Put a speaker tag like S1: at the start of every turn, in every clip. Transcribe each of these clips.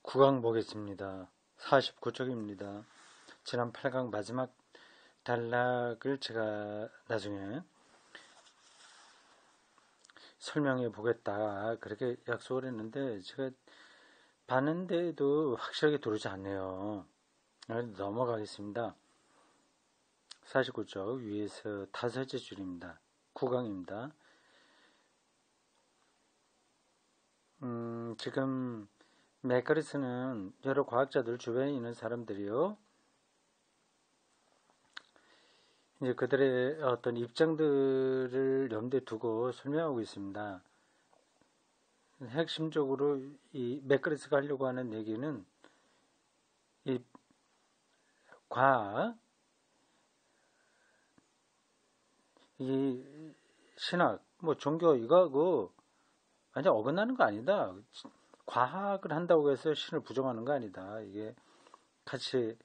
S1: 9강 보겠습니다. 49쪽입니다. 지난 8강 마지막 단락을 제가 나중에 설명해 보겠다 그렇게 약속을 했는데 제가 봤는데도 확실하게 들어오지 않네요. 넘어가겠습니다. 49쪽 위에서 다섯째 줄입니다. 9강입니다. 지금 맥가리스는 여러 과학자들 주변에 있는 사람들이요, 이제 그들의 어떤 입장들을 염두에 두고 설명하고 있습니다. 핵심적으로 이 맥가리스가 하려고 하는 얘기는 이 과학, 이 신학, 뭐 종교 이거하고 완전 어긋나는 거 아니다. 과학을 한다고 해서 신을 부정하는 거 아니다. 이게 같이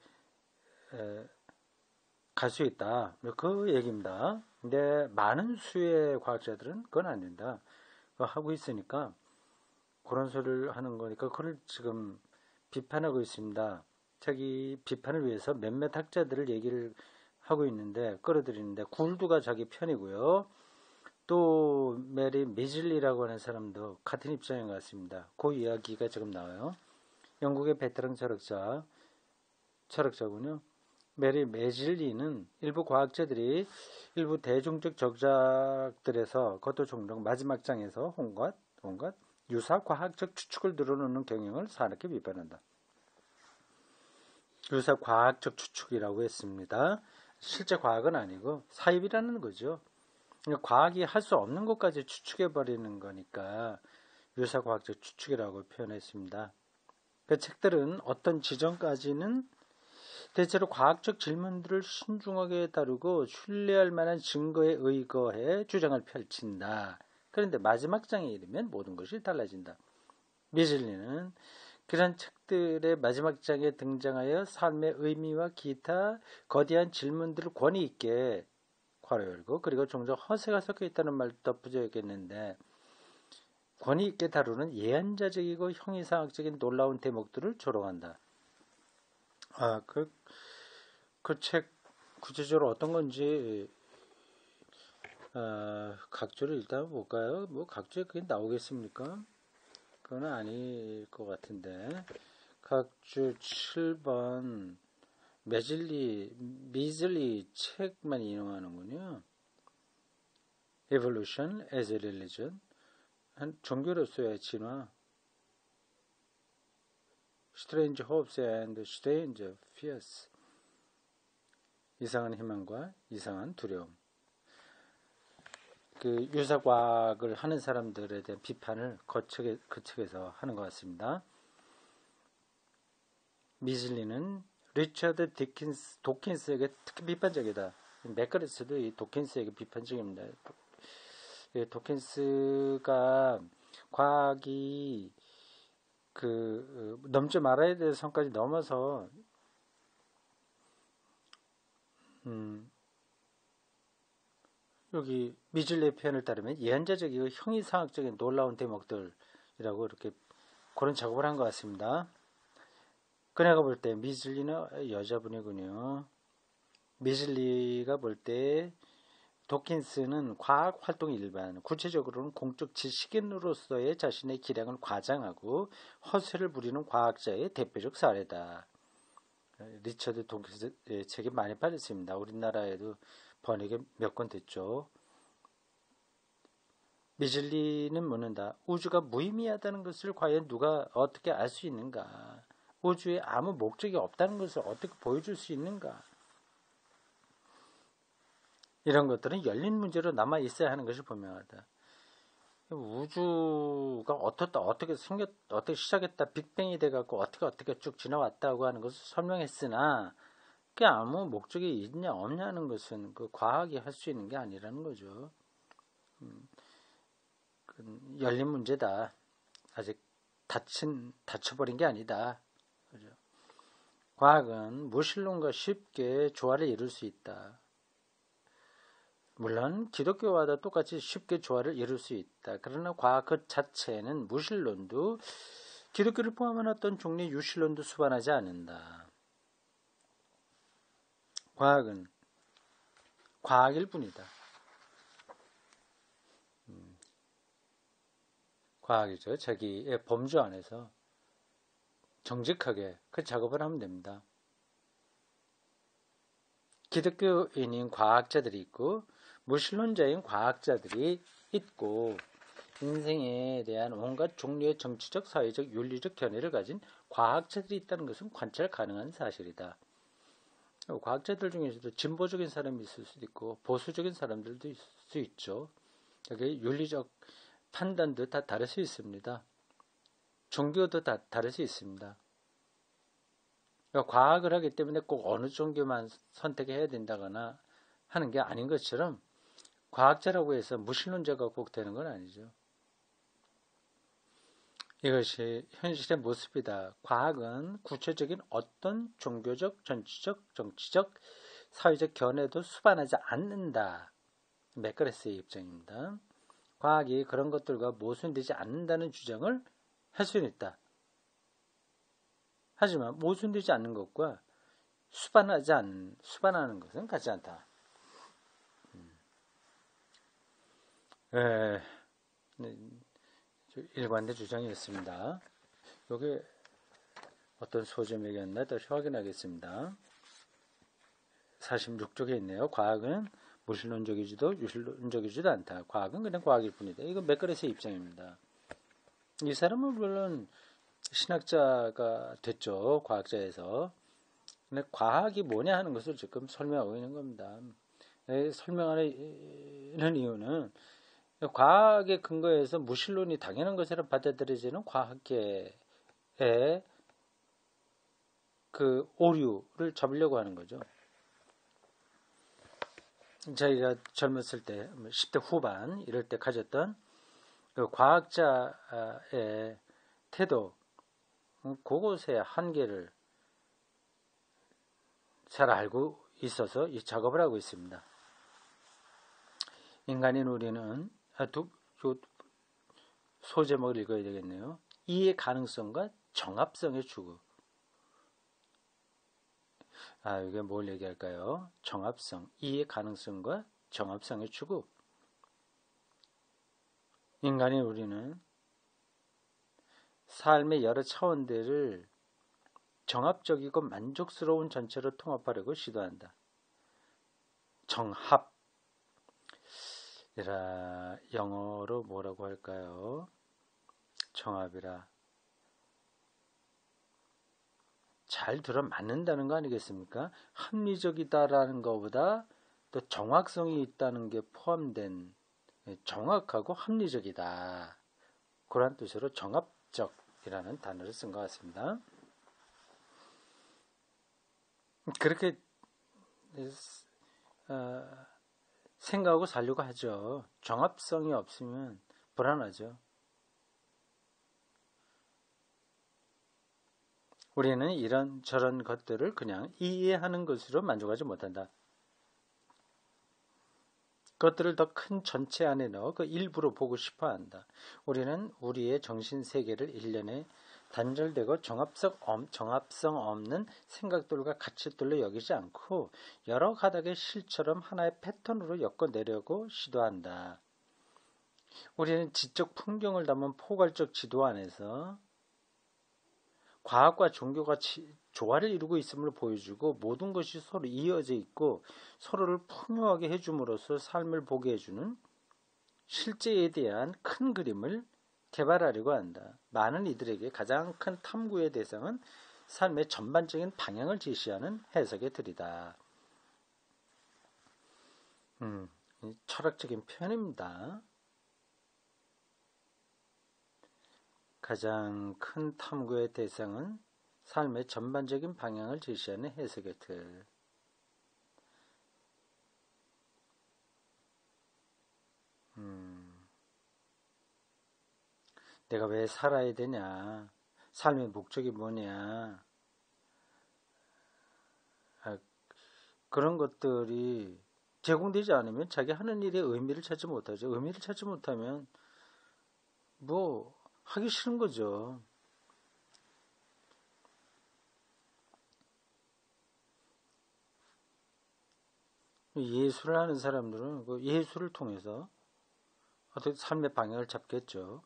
S1: 갈 수 있다. 그 얘기입니다. 근데 많은 수의 과학자들은 그건 안 된다. 그거 하고 있으니까 그런 소리를 하는 거니까 그걸 지금 비판하고 있습니다. 자기 비판을 위해서 몇몇 학자들을 얘기를 하고 있는데 끌어들이는데 굴두가 자기 편이고요. 또 메리 미즐리라고 하는 사람도 같은 입장인 것 같습니다. 그 이야기가 지금 나와요. 영국의 베테랑 철학자군요. 메리 메질리는 일부 과학자들이 일부 대중적 저작들에서 그것도 종종 마지막 장에서 온갖 유사 과학적 추측을 늘어놓는 경향을 사납게 비판한다. 유사 과학적 추측이라고 했습니다. 실제 과학은 아니고 사입이라는 거죠. 그러니까 과학이 할 수 없는 것까지 추측해버리는 거니까 유사 과학적 추측이라고 표현했습니다. 그 책들은 어떤 지점까지는 대체로 과학적 질문들을 신중하게 다루고 신뢰할 만한 증거에 의거해 주장을 펼친다. 그런데 마지막 장에 이르면 모든 것이 달라진다. 미즐리는 그런 책들의 마지막 장에 등장하여 삶의 의미와 기타 거대한 질문들을 권위 있게 괄호 열고 그리고 종종 허세가 섞여 있다는 말도 덧붙여야겠는데 권위 있게 다루는 예언자적이고 형이상학적인 놀라운 대목들을 조롱한다. 그 책 구체적으로 어떤 건지 각주를 일단 볼까요? 뭐 각주에 그게 나오겠습니까? 그건 아닐 것 같은데 각주 7번 미즐리 책만 인용하는군요. Evolution as a Religion, 한 종교로서의 진화, Strange Hopes and Strange Fears, 이상한 희망과 이상한 두려움. 그 유사과학을 하는 사람들에 대한 비판을 그 책에서 하는 것 같습니다. 미즐리는 리처드 도킨스에게 특히 비판적이다. 맥가리스도 이 도킨스에게 비판적입니다. 도킨스가 과학이 넘지 말아야 될 선까지 넘어서 여기 미즐리의 표현을 따르면 예언자적이고 형이상학적인 놀라운 대목들이라고 이렇게 그런 작업을 한 것 같습니다. 그네가 볼 때 미즐리는 여자분이군요. 미즐리가 볼 때 도킨스는 과학 활동 일반, 구체적으로는 공적 지식인으로서의 자신의 기량을 과장하고 허세를 부리는 과학자의 대표적 사례다. 리처드 도킨스 책이 많이 팔렸습니다. 우리나라에도 번역이 몇 권 됐죠. 미즐리는 묻는다. 우주가 무의미하다는 것을 과연 누가 어떻게 알 수 있는가? 우주에 아무 목적이 없다는 것을 어떻게 보여줄 수 있는가? 이런 것들은 열린 문제로 남아 있어야 하는 것이 분명하다. 우주가 어떻게 시작했다, 빅뱅이 돼갖고 어떻게 쭉 지나왔다고 하는 것을 설명했으나, 그게 아무 목적이 있냐, 없냐는 것은 그 과학이 할 수 있는 게 아니라는 거죠. 열린 문제다. 아직 닫혀버린 게 아니다. 그죠? 과학은 무신론과 쉽게 조화를 이룰 수 있다. 물론 기독교와도 똑같이 쉽게 조화를 이룰 수 있다. 그러나 과학 그 자체는 무신론도 기독교를 포함한 어떤 종류의 유실론도 수반하지 않는다. 과학은 과학일 뿐이다. 과학이죠. 자기의 범주 안에서 정직하게 그 작업을 하면 됩니다. 기독교인인 과학자들이 있고 무신론자인 과학자들이 있고 인생에 대한 온갖 종류의 정치적, 사회적, 윤리적 견해를 가진 과학자들이 있다는 것은 관찰 가능한 사실이다. 과학자들 중에서도 진보적인 사람이 있을 수도 있고 보수적인 사람들도 있을 수 있죠. 여기 윤리적 판단도 다 다를 수 있습니다. 종교도 다 다를 수 있습니다. 그러니까 과학을 하기 때문에 꼭 어느 종교만 선택해야 된다거나 하는 게 아닌 것처럼 과학자라고 해서 무신론자가 꼭 되는 건 아니죠. 이것이 현실의 모습이다. 과학은 구체적인 어떤 종교적, 정치적, 사회적 견해도 수반하지 않는다. 맥거레스의 입장입니다. 과학이 그런 것들과 모순되지 않는다는 주장을 할 수는 있다. 하지만 모순되지 않는 것과 수반하는 것은 같지 않다. 일관된 주장이었습니다. 여기 어떤 소점이었나 다시 확인하겠습니다. 46쪽에 있네요. 과학은 무신론적이지도 유신론적이지도 않다. 과학은 그냥 과학일 뿐이다. 이건 맥거레스의 입장입니다. 이 사람은 물론 신학자가 됐죠. 과학자에서. 근데 과학이 뭐냐 하는 것을 지금 설명하고 있는 겁니다. 설명하는 이유는 과학의 근거에서 무신론이 당연한 것으로 받아들여지는 과학계의 그 오류를 잡으려고 하는 거죠. 저희가 젊었을 때 10대 후반 이럴 때 가졌던 그 과학자의 태도, 그것의 한계를 잘 알고 있어서 이 작업을 하고 있습니다. 인간인 우리는 소제목을 읽어야 되겠네요. 이해 가능성과 정합성의 추구. 이게 뭘 얘기할까요? 정합성, 이해 가능성과 정합성의 추구. 인간인 우리는 삶의 여러 차원들을 정합적이고 만족스러운 전체로 통합하려고 시도한다. 정합. 영어로 뭐라고 할까요? 정합이라. 잘 들어 맞는다는 거 아니겠습니까? 합리적이다라는 것보다 또 정확성이 있다는 게 포함된 정확하고 합리적이다. 그런 뜻으로 정합적이라는 단어를 쓴 것 같습니다. 그렇게 생각하고 살려고 하죠. 정합성이 없으면 불안하죠. 우리는 이런 저런 것들을 그냥 이해하는 것으로 만족하지 못한다. 그것들을 더 큰 전체 안에 넣어 그 일부로 보고 싶어 한다. 우리는 우리의 정신 세계를 일련의 단절되고 정합성 없는 생각들과 가치들로 여기지 않고 여러 가닥의 실처럼 하나의 패턴으로 엮어내려고 시도한다. 우리는 지적 풍경을 담은 포괄적 지도 안에서 과학과 종교가 조화를 이루고 있음을 보여주고 모든 것이 서로 이어져 있고 서로를 풍요하게 해줌으로써 삶을 보게 해주는 실제에 대한 큰 그림을 개발하려고 한다. 많은 이들에게 가장 큰 탐구의 대상은 삶의 전반적인 방향을 제시하는 해석의 틀이다. 철학적인 표현입니다. 가장 큰 탐구의 대상은 삶의 전반적인 방향을 제시하는 해석의 틀. 내가 왜 살아야 되냐? 삶의 목적이 뭐냐? 그런 것들이 제공되지 않으면 자기 하는 일에 의미를 찾지 못하죠. 의미를 찾지 못하면 하기 싫은 거죠. 예술을 하는 사람들은 그 예술을 통해서 어떻게 삶의 방향을 잡겠죠.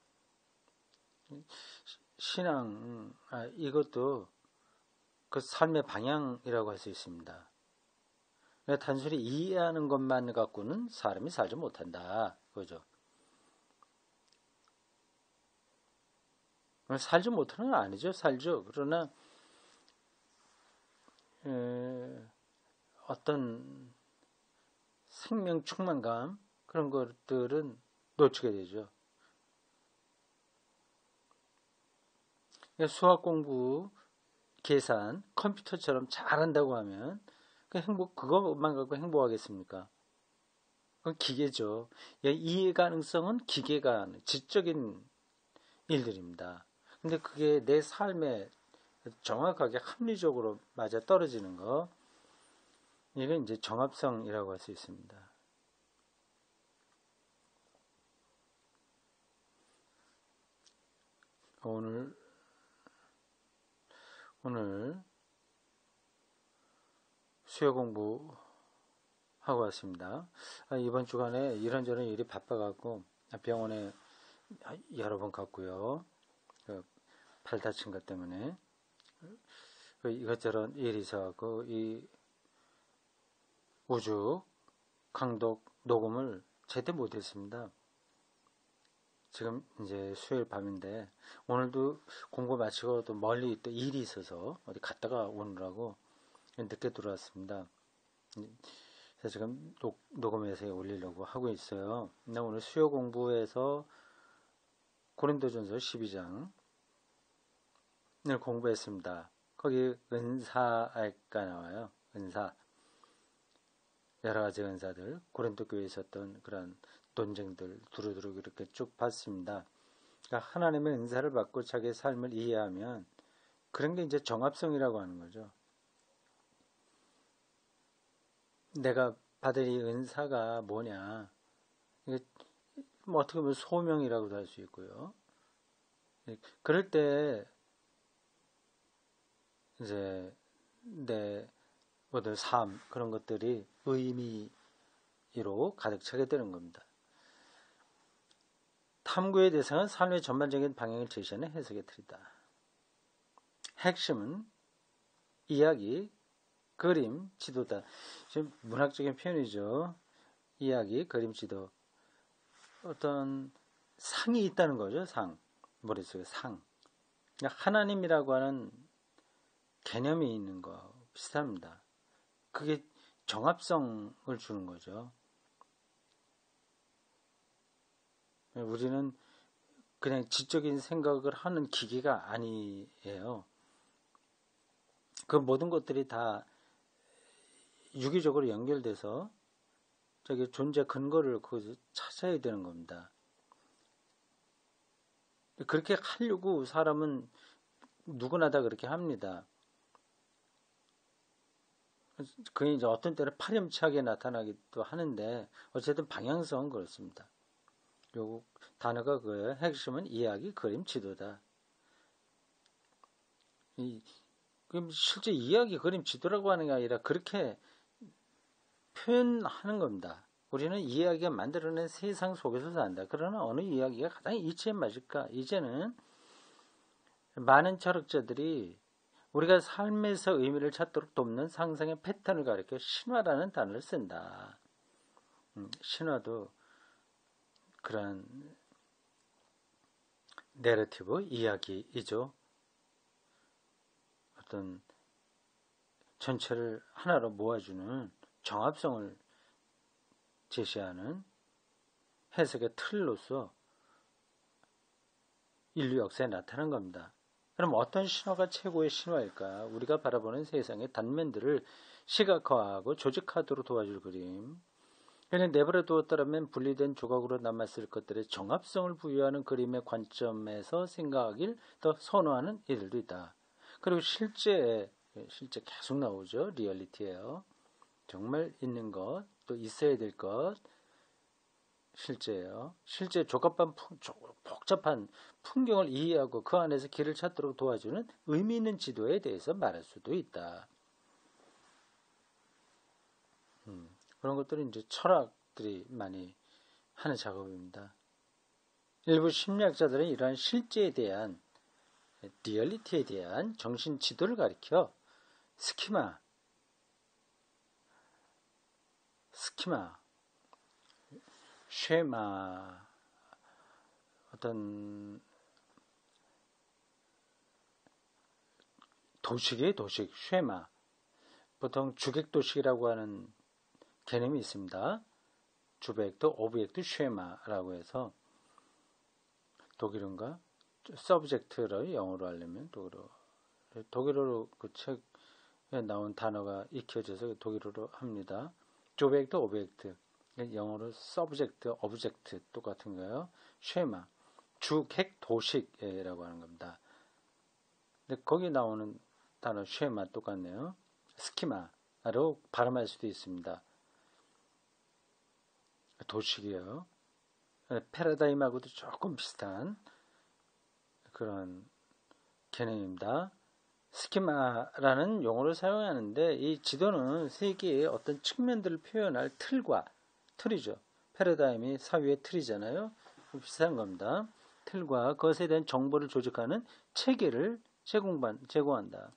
S1: 신앙, 이것도 그 삶의 방향이라고 할 수 있습니다. 그러니까 단순히 이해하는 것만 갖고는 사람이 살지 못한다. 그죠? 살지 못하는 건 아니죠. 살죠. 그러나 어떤 생명 충만감 그런 것들은 놓치게 되죠. 수학 공부, 계산, 컴퓨터처럼 잘한다고 하면 그 그것만 갖고 행복하겠습니까? 그건 기계죠. 이해 가능성은 기계가 하는 지적인 일들입니다. 근데 그게 내 삶에 정확하게 합리적으로 맞아 떨어지는 거, 이건 이제 정합성이라고 할 수 있습니다. 오늘 수요 공부 하고 왔습니다. 이번 주간에 이런저런 일이 바빠갖고 병원에 여러 번 갔고요. 팔 다친 것 때문에 이것저것 일이 있어갖고 이 우주 강독 녹음을 제대로 못했습니다. 지금 이제 수요일 밤인데 오늘도 공부 마치고 또 멀리 또 일이 있어서 어디 갔다가 오느라고 늦게 들어왔습니다. 그래서 지금 녹음해서 올리려고 하고 있어요. 나 오늘 수요 공부에서 고린도전서 12장을 공부했습니다. 거기 은사가 나와요. 은사. 여러 가지 은사들, 고린도 교회에 있었던 그런 논쟁들 두루두루 이렇게 쭉 봤습니다. 그러니까 하나님의 은사를 받고 자기의 삶을 이해하면 그런 게 이제 정합성이라고 하는 거죠. 내가 받을 이 은사가 뭐냐. 이게 뭐 어떻게 보면 소명이라고도 할 수 있고요. 그럴 때 이제 내 모든 삶 그런 것들이 의미로 가득 차게 되는 겁니다. 탐구의 대상은 삶의 전반적인 방향을 제시하는 해석의 틀이다. 핵심은 이야기, 그림, 지도다. 지금 문학적인 표현이죠. 이야기, 그림, 지도. 어떤 상이 있다는 거죠. 상. 머릿속에 상. 그러니까 하나님이라고 하는 개념이 있는 거 비슷합니다. 그게 정합성을 주는 거죠. 우리는 그냥 지적인 생각을 하는 기계가 아니에요. 그 모든 것들이 다 유기적으로 연결돼서 저기 존재 근거를 거기서 찾아야 되는 겁니다. 그렇게 하려고 사람은 누구나 다 그렇게 합니다. 그게 이제 어떤 때는 파렴치하게 나타나기도 하는데 어쨌든 방향성은 그렇습니다. 요 단어가 그거예요. 핵심은 이야기, 그림, 지도다. 그럼 실제 이야기, 그림, 지도라고 하는 게 아니라 그렇게 표현하는 겁니다. 우리는 이야기가 만들어낸 세상 속에서 산다. 그러나 어느 이야기가 가장 이치에 맞을까? 이제는 많은 철학자들이 우리가 삶에서 의미를 찾도록 돕는 상상의 패턴을 가리켜 신화라는 단어를 쓴다. 신화도 그런 내러티브, 이야기이죠. 어떤 전체를 하나로 모아주는 정합성을 제시하는 해석의 틀로서 인류 역사에 나타난 겁니다. 그럼 어떤 신화가 최고의 신화일까? 우리가 바라보는 세상의 단면들을 시각화하고 조직하도록 도와줄 그림. 그냥 내버려 두었더라면 분리된 조각으로 남았을 것들의 정합성을 부여하는 그림의 관점에서 생각하길 더 선호하는 이들도 있다. 그리고 실제 계속 나오죠. 리얼리티예요. 정말 있는 것, 또 있어야 될 것, 실제예요. 실제 복잡한 풍경을 이해하고 그 안에서 길을 찾도록 도와주는 의미 있는 지도에 대해서 말할 수도 있다. 그런 것들은 이제 철학들이 많이 하는 작업입니다. 일부 심리학자들은 이러한 실제에 대한 리얼리티에 대한 정신 지도를 가리켜 스키마, 쉐마, 어떤 도식의 도식, 쉐마, 보통 주객도식이라고 하는 개념이 있습니다. 주베액트, 오브젝트, 쉐마라고 해서 독일어인가? 서브젝트를 영어로 하려면 독일어로 그 책에 나온 단어가 익혀져서 독일어로 합니다. 주베액트, 오브젝트, 영어로 서브젝트, 오브젝트 똑같은 거예요. 쉐마, 주객 도식이라고 하는 겁니다. 근데 거기 나오는 단어 쉐마 똑같네요. 스키마로 발음할 수도 있습니다. 도식이요. 패러다임하고도 조금 비슷한 그런 개념입니다. 스키마라는 용어를 사용하는데 이 지도는 세계의 어떤 측면들을 표현할 틀이죠. 패러다임이 사유의 틀이잖아요. 비슷한 겁니다. 틀과 그것에 대한 정보를 조직하는 체계를 제공한다.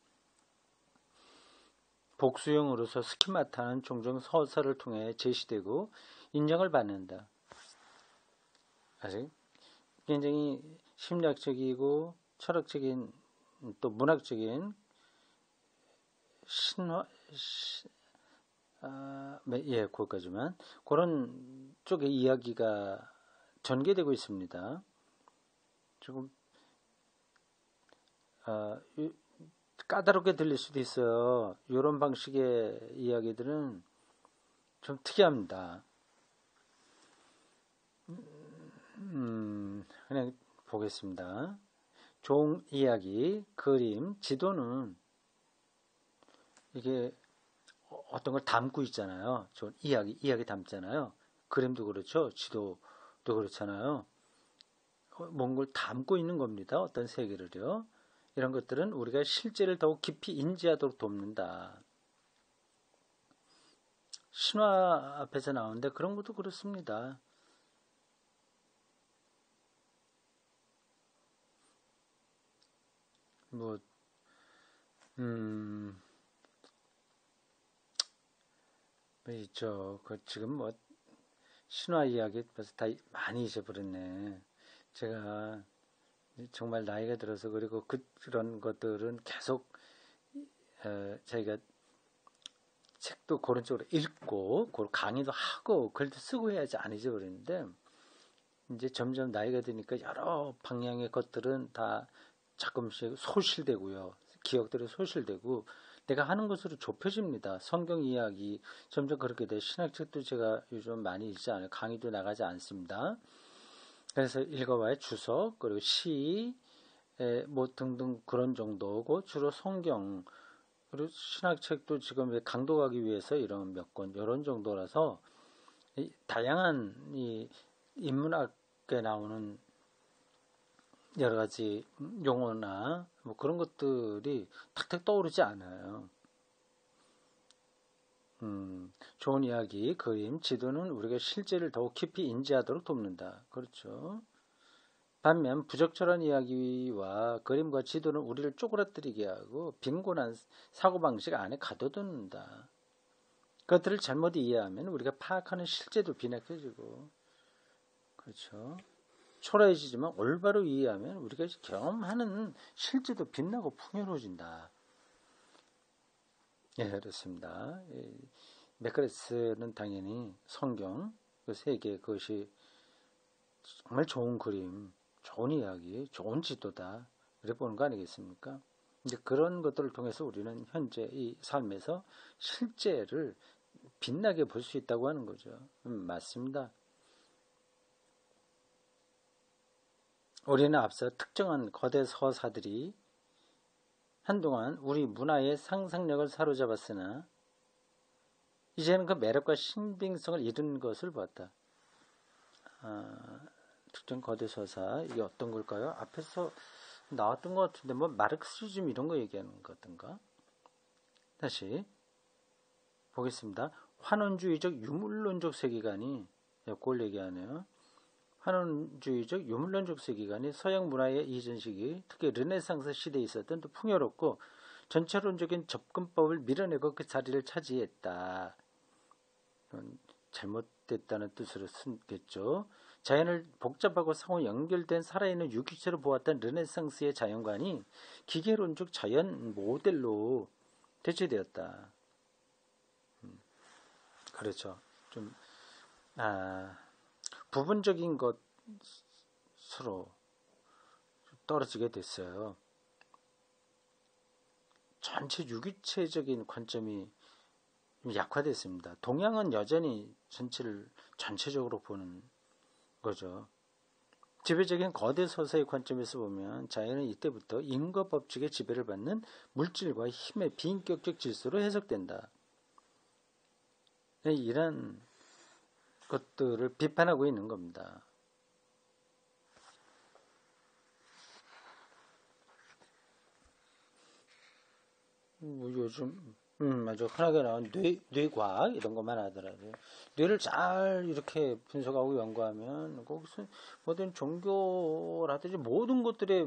S1: 복수형으로서 스키마타는 종종 서사를 통해 제시되고 인정을 받는다. 아직 굉장히 심리학적이고 철학적인 또 문학적인 거기까지만 그런 쪽의 이야기가 전개되고 있습니다. 조금 까다롭게 들릴 수도 있어요. 이런 방식의 이야기들은 좀 특이합니다. 그냥 보겠습니다. 종 이야기, 그림, 지도는 이게 어떤 걸 담고 있잖아요. 종 이야기 담잖아요. 그림도 그렇죠. 지도도 그렇잖아요. 뭔 걸 담고 있는 겁니다. 어떤 세계를요. 이런 것들은 우리가 실제를 더욱 깊이 인지하도록 돕는다. 신화 앞에서 나오는데 그런 것도 그렇습니다. 있죠. 지금 신화 이야기 벌써 다 많이 잊어버렸네. 제가 정말 나이가 들어서 그리고 그런 것들은 계속 저희가 책도 그런 쪽으로 읽고 강의도 하고 글도 쓰고 해야지 안 잊어버리는데 이제 점점 나이가 드니까 여러 방향의 것들은 다 조금씩 소실되고요. 기억들이 소실되고 내가 하는 것으로 좁혀집니다. 성경 이야기 점점 그렇게 돼. 신학책도 제가 요즘 많이 읽지 않아요. 강의도 나가지 않습니다. 그래서 읽어봐야 주석 그리고 시 등등 그런 정도고 주로 성경 그리고 신학책도 지금 강도 가기 위해서 이런 몇 권 이런 정도라서 다양한 이 인문학에 나오는 여러 가지 용어나 그런 것들이 탁탁 떠오르지 않아요. 좋은 이야기, 그림, 지도는 우리가 실제를 더욱 깊이 인지하도록 돕는다. 그렇죠. 반면 부적절한 이야기와 그림과 지도는 우리를 쪼그라뜨리게 하고 빈곤한 사고방식 안에 가둬둔다. 그것들을 잘못 이해하면 우리가 파악하는 실제도 빈약해지고 그렇죠. 초라해지지만 올바로 이해하면 우리가 경험하는 실제도 빛나고 풍요로워진다. 예, 그렇습니다. 메카레스는 당연히 성경, 그 세계 그것이 정말 좋은 그림, 좋은 이야기, 좋은 지도다. 그래 보는 거 아니겠습니까? 이제 그런 것들을 통해서 우리는 현재 이 삶에서 실제를 빛나게 볼 수 있다고 하는 거죠. 맞습니다. 우리는 앞서 특정한 거대 서사들이 한동안 우리 문화의 상상력을 사로잡았으나 이제는 그 매력과 신빙성을 잃은 것을 보았다. 특정 거대 서사 이게 어떤 걸까요? 앞에서 나왔던 것 같은데 마르크시즘 이런 거 얘기하는 것 같은가? 다시 보겠습니다. 환원주의적 유물론적 세계관이, 그걸 얘기하네요. 환원주의적 유물론적 세계관이 서양 문화의 이전 시기, 특히 르네상스 시대에 있었던 또 풍요롭고 전체론적인 접근법을 밀어내고 그 자리를 차지했다. 잘못됐다는 뜻으로 쓰겠죠. 자연을 복잡하고 상호 연결된 살아있는 유기체로 보았던 르네상스의 자연관이 기계론적 자연 모델로 대체되었다. 그렇죠. 좀 부분적인 것으로 떨어지게 됐어요. 전체 유기체적인 관점이 약화됐습니다. 동양은 여전히 전체를 전체적으로 보는 거죠. 지배적인 거대 서사의 관점에서 보면 자연은 이때부터 인과 법칙의 지배를 받는 물질과 힘의 비인격적 질서로 해석된다. 이런 것들을 비판하고 있는 겁니다. 요즘 맞아. 흔하게 나온 뇌과학 이런 것만 하더라도 뇌를 잘 이렇게 분석하고 연구하면 거기서 모든 종교라든지 모든 것들에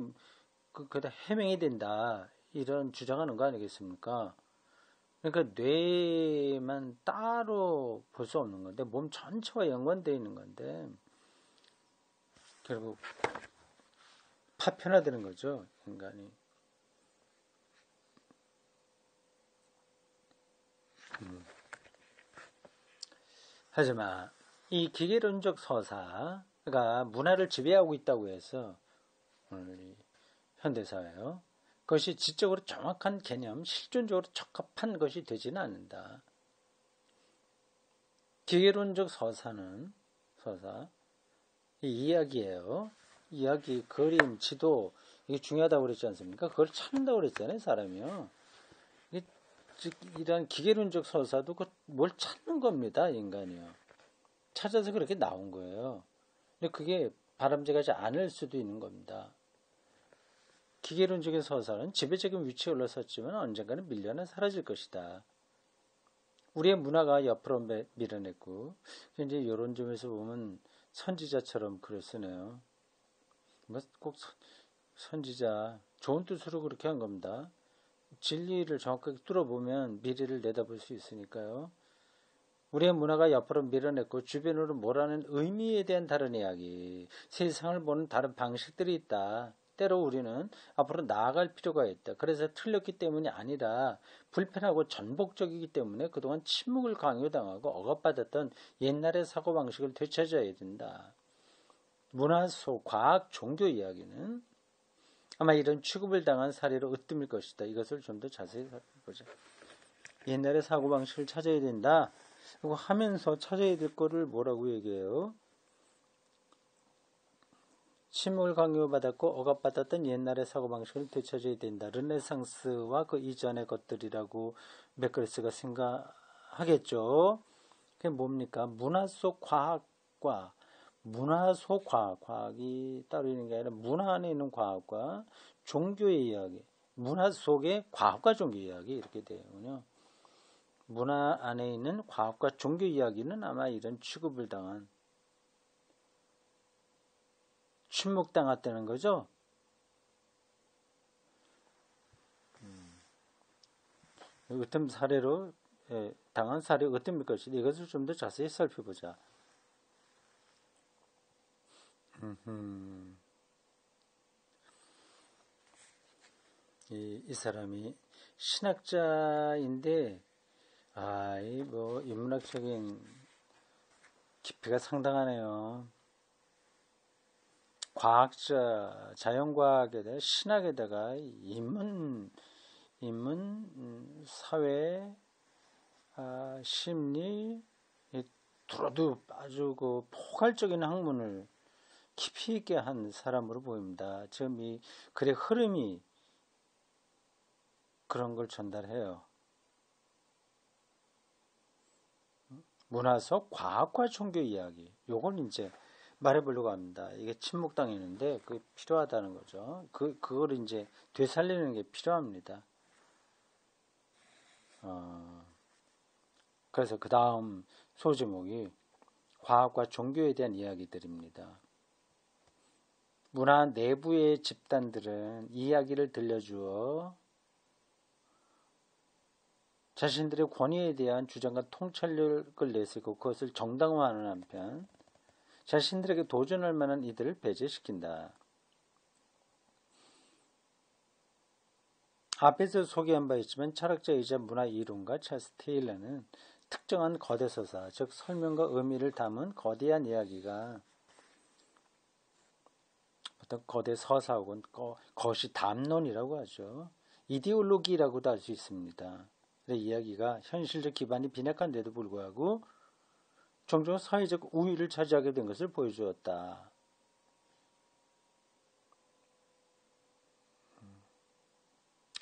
S1: 그다 해명이 된다 이런 주장하는 거 아니겠습니까? 그러니까 뇌만 따로 볼 수 없는 건데 몸 전체와 연관되어 있는 건데 결국 파편화되는 거죠 인간이. 하지만 이 기계론적 서사가 문화를 지배하고 있다고 해서 오늘 이 현대사회요. 그것이 지적으로 정확한 개념, 실존적으로 적합한 것이 되지는 않는다. 기계론적 서사, 이 이야기예요. 이야기, 그림, 지도 이게 중요하다고 그랬지 않습니까? 그걸 찾는다고 그랬잖아요, 사람이요. 이런 기계론적 서사도 뭘 찾는 겁니다, 인간이요. 찾아서 그렇게 나온 거예요. 근데 그게 바람직하지 않을 수도 있는 겁니다. 기계론적인 서사는 지배적인 위치에 올라섰지만 언젠가는 밀려나 사라질 것이다. 우리의 문화가 옆으로 밀어냈고, 이제 이런 점에서 보면 선지자처럼 글을 쓰네요. 꼭 선지자, 좋은 뜻으로 그렇게 한 겁니다. 진리를 정확하게 뚫어보면 미래를 내다볼 수 있으니까요. 우리의 문화가 옆으로 밀어냈고 주변으로 몰아낸 의미에 대한 다른 이야기, 세상을 보는 다른 방식들이 있다. 때로 우리는 앞으로 나아갈 필요가 있다. 그래서 틀렸기 때문이 아니라 불편하고 전복적이기 때문에 그동안 침묵을 강요당하고 억압받았던 옛날의 사고방식을 되찾아야 된다. 문화 속 과학 종교 이야기는 아마 이런 취급을 당한 사례로 으뜸일 것이다. 이것을 좀 더 자세히 살펴보자. 옛날의 사고방식을 찾아야 된다. 그리고 하면서 찾아야 될 거를 뭐라고 얘기해요? 침묵을 강요받았고 억압받았던 옛날의 사고방식을 되찾아야 된다. 르네상스와 그 이전의 것들이라고 맥그레스가 생각하겠죠. 그게 뭡니까? 문화 속 과학과 문화 속 과학이 따로 있는 게 아니라 문화 안에 있는 과학과 종교의 이야기, 문화 속의 과학과 종교 이야기 이렇게 되군요. 문화 안에 있는 과학과 종교 이야기는 아마 이런 취급을 당한 침묵당했다는 거죠. 어떤 사례로 당한 사례 어떤 것인지 이것을 좀 더 자세히 살펴보자. 이 사람이 신학자인데 이 인문학적인 깊이가 상당하네요. 과학자, 자연과학에다가 신학에다가 인문, 사회, 심리, 두루두 아주 그 포괄적인 학문을 깊이 있게 한 사람으로 보입니다. 지금 이 글의 흐름이 그런 걸 전달해요. 문화 속 과학과 종교 이야기. 요걸 이제 말해보려고 합니다. 이게 침묵당했는데 그게 필요하다는 거죠. 그걸 이제 되살리는 게 필요합니다. 그래서 그 다음 소제목이 과학과 종교에 대한 이야기들입니다. 문화 내부의 집단들은 이야기를 들려주어 자신들의 권위에 대한 주장과 통찰력을 내세우고 그것을 정당화하는 한편 자신들에게 도전할 만한 이들을 배제시킨다. 앞에서 소개한 바 있지만 철학자이자 문화 이론가 찰스 테일러는 특정한 거대 서사, 즉 설명과 의미를 담은 거대한 이야기가 어떤 거대 서사 혹은 것이 담론이라고 하죠. 이데올로기라고도 할 수 있습니다. 이야기가 현실적 기반이 빈약한데도 불구하고 종종 사회적 우위를 차지하게 된 것을 보여주었다.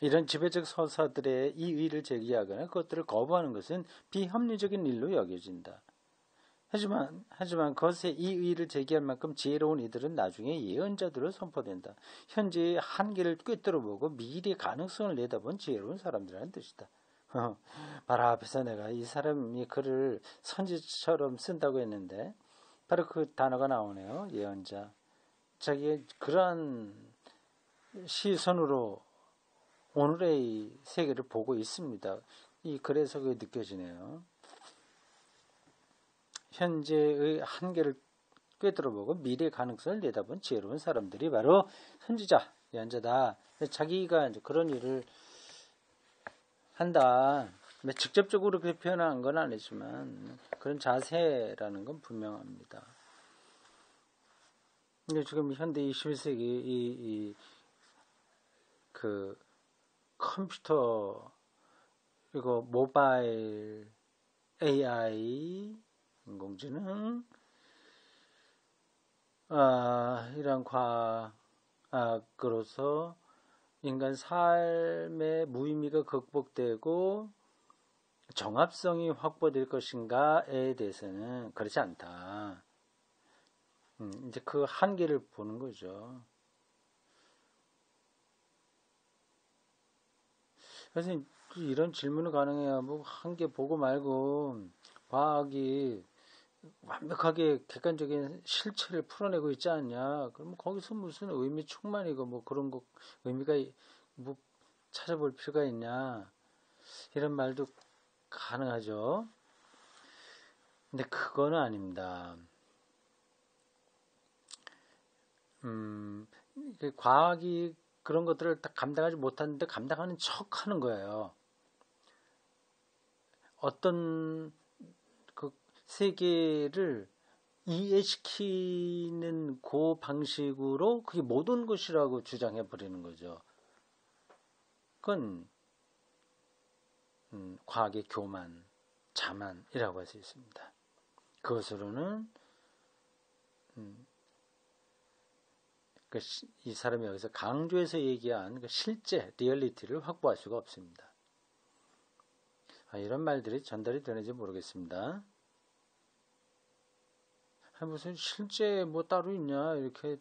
S1: 이런 지배적 서사들의 이의를 제기하거나 그것들을 거부하는 것은 비합리적인 일로 여겨진다. 하지만 그것에 이의를 제기할 만큼 지혜로운 이들은 나중에 예언자들로 선포된다. 현재의 한계를 꿰뚫어보고 미래의 가능성을 내다본 지혜로운 사람들이라는 뜻이다. 바로 앞에서 내가 이 사람이 글을 선지처럼 쓴다고 했는데 바로 그 단어가 나오네요. 예언자. 자기의 그러한 시선으로 오늘의 세계를 보고 있습니다. 이 글에서 그게 느껴지네요. 현재의 한계를 꿰뚫어보고 미래의 가능성을 내다본 지혜로운 사람들이 바로 선지자, 예언자다. 자기가 이제 그런 일을 한다. 직접적으로 그렇게 표현한 건 아니지만 그런 자세라는 건 분명합니다. 근데 지금 현대 21세기 그 컴퓨터 그리고 모바일 AI 인공지능 이런 과학으로서 인간 삶의 무의미가 극복되고 정합성이 확보될 것인가에 대해서는 그렇지 않다. 이제 그 한계를 보는 거죠. 그래서 이런 질문은 가능해요. 뭐 한계 보고 말고 과학이 완벽하게 객관적인 실체를 풀어내고 있지 않냐? 그럼 거기서 무슨 의미 충만이고 뭐 그런 거 의미가 뭐 찾아볼 필요가 있냐? 이런 말도 가능하죠. 근데 그거는 아닙니다. 과학이 그런 것들을 다 감당하지 못하는데 감당하는 척 하는 거예요. 어떤 그 세계를 이해시키는 그 방식으로 그게 모든 것이라고 주장해 버리는 거죠. 그건 과학의 교만, 자만이라고 할 수 있습니다. 그것으로는 이 사람이 여기서 강조해서 얘기한 실제 리얼리티를 확보할 수가 없습니다. 이런 말들이 전달이 되는지 모르겠습니다. 무슨 실제 뭐 따로 있냐 이렇게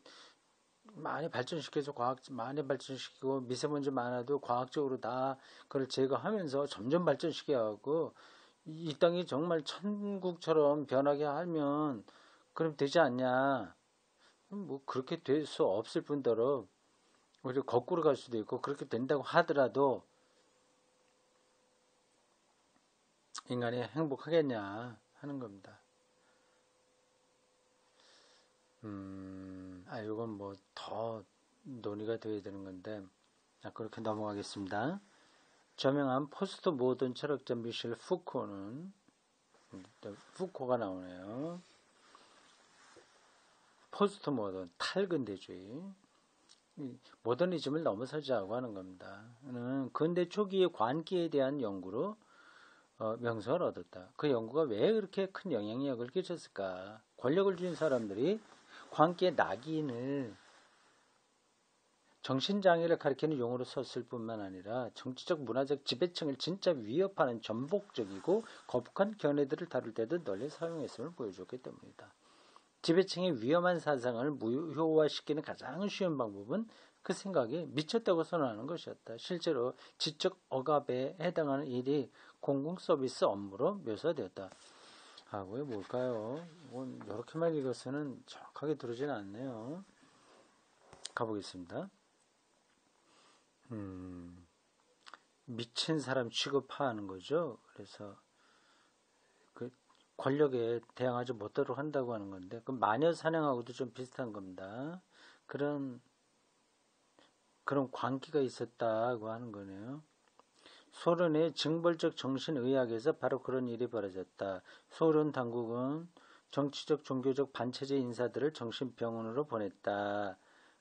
S1: 많이 발전시켜서 많이 발전시키고 미세먼지 많아도 과학적으로 다 그걸 제거하면서 점점 발전시켜 하고 이 땅이 정말 천국처럼 변하게 하면 그럼 되지 않냐? 뭐 그렇게 될 수 없을 뿐더러 오히려 거꾸로 갈 수도 있고 그렇게 된다고 하더라도 인간이 행복하겠냐 하는 겁니다. 이건 뭐 더 논의가 되어야 되는 건데 그렇게 넘어가겠습니다. 저명한 포스트 모던 철학자 미셸 푸코는 푸코가 나오네요. 포스트 모던 탈근대주의 모더니즘을 넘어서자고 하는 겁니다. 근대 초기의 관계에 대한 연구로 명성을 얻었다. 그 연구가 왜 그렇게 큰 영향력을 끼쳤을까? 권력을 쥔 사람들이 관계의 낙인을 정신장애를 가리키는 용어로 썼을 뿐만 아니라 정치적 문화적 지배층을 진짜 위협하는 전복적이고 거북한 견해들을 다룰 때도 널리 사용했음을 보여줬기 때문이다. 지배층의 위험한 사상을 무효화시키는 가장 쉬운 방법은 그 생각이 미쳤다고 선언하는 것이었다. 실제로 지적 억압에 해당하는 일이 공공서비스 업무로 묘사되었다. 왜 뭘까요? 이렇게만 읽어서는 정확하게 들어오지는 않네요. 가보겠습니다. 미친 사람 취급하는 거죠. 그래서 그 권력에 대항하지 못하도록 한다고 하는 건데, 그 마녀 사냥하고도 좀 비슷한 겁니다. 그런 광기가 있었다고 하는 거네요. 소련의 징벌적 정신의학에서 바로 그런 일이 벌어졌다. 소련 당국은 정치적 종교적 반체제 인사들을 정신병원으로 보냈다.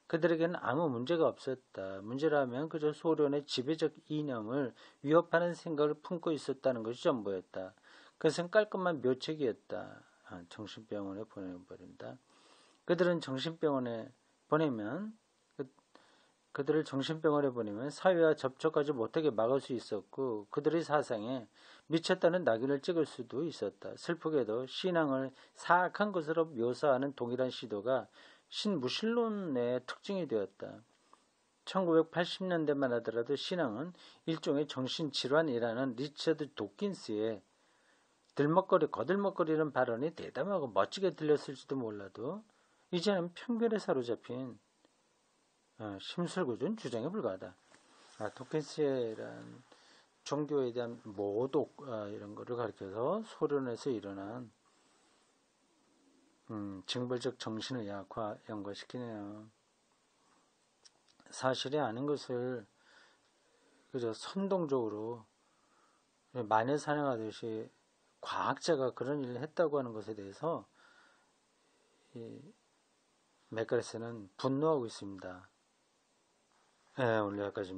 S1: 그들에게는 아무 문제가 없었다. 문제라면 그저 소련의 지배적 이념을 위협하는 생각을 품고 있었다는 것이 전부였다. 그것은 깔끔한 묘책이었다. 정신병원에 보내버린다. 그들은 정신병원에 보내면 그들을 정신병원에 보내면 사회와 접촉하지 못하게 막을 수 있었고 그들의 사상에 미쳤다는 낙인을 찍을 수도 있었다. 슬프게도 신앙을 사악한 것으로 묘사하는 동일한 시도가 신무신론의 특징이 되었다. 1980년대만 하더라도 신앙은 일종의 정신질환이라는 리처드 도킨스의 거들먹거리는 발언이 대담하고 멋지게 들렸을지도 몰라도 이제는 편견에 사로잡힌 심술궂은 주장에 불과하다. 도킨스란 종교에 대한 모독 이런 거를 가리켜서 소련에서 일어난 징벌적 정신을 연관시키네요. 사실이 아닌 것을 그저 선동적으로 마녀 사냥하듯이 과학자가 그런 일을 했다고 하는 것에 대해서 맥가레스는 분노하고 있습니다. 오늘 여기까지입니다.